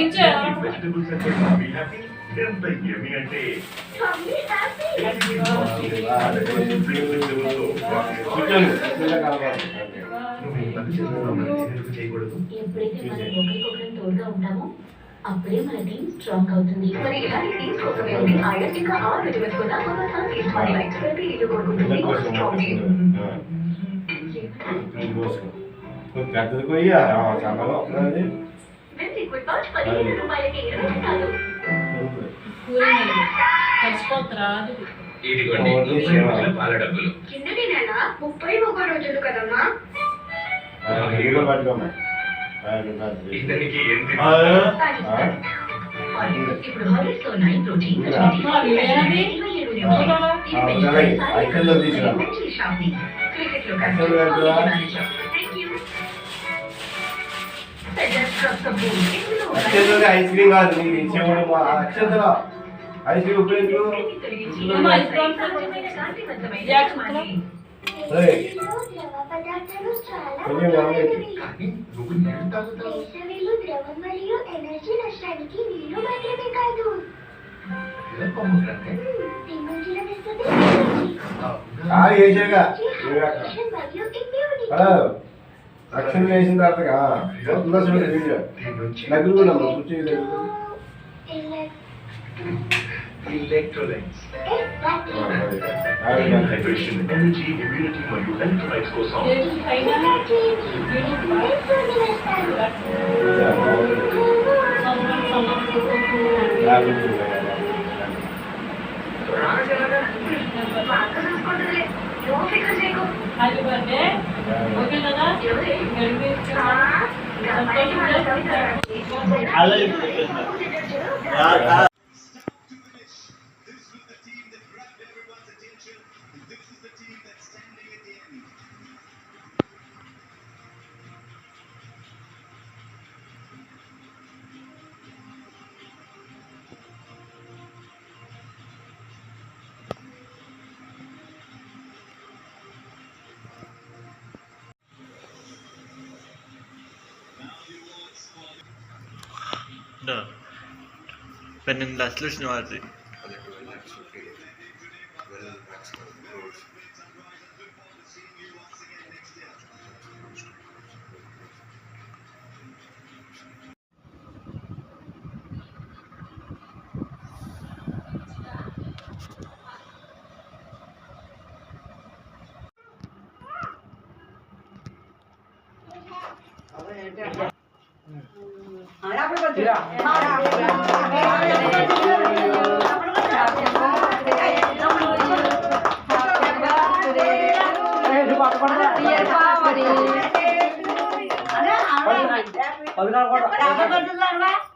Vegetables అంటే mummy happy, ఎంత యమ్మీ అంటే చేయకూడదు. ఎప్పుడైతే మనం ఒకరికొకరు తోడుగా ఉంటామో అప్పుడే మన టీం స్ట్రాంగ్ అవుతుంది. మరి ఇలాంటి టీమ్స్ కోసం ఏంటి ఐరన్ ఇంకా ఆ విటమిన్స్ కూడా మన థాంక్స్ మరి లైక్ థెరపీ ఇల్లు కొడుకుంటుంది స్ట్రాంగ్ టీం. పెద్దది పోయి సంబలం వస్తుంది. వెంటి క్విక్ బాట్ 15 రూపాయలకి 20 రూపాయలు. ఇదిగోండి పాల డబ్బులు. కిందటి నెల 31 రోజులు కదమ్మా. పట్టుకోమ్మా ఇతనికి ఏం ఇప్పుడు హాలిడేస్ లో 9 ప్రోటీన్ క్రికెట్ లో అక్షంతలో ఐస్ క్రీమ్ కాదు నీకు ఇచ్చేవాడు మా అక్షంతలో ఐస్ క్రీమ్ ఉపయోగించు రక్షణ వేసిన తర్వాత వీడియో దగ్గర కూడా ఎలక్ట్రోలైట్స్ హైడ్రేషన్, ఎనర్జీ, ఇమ్యూనిటీ మరియు ఎలక్ట్రోలైట్స్ కోసం Wenn das Licht nur hat. Pagkakot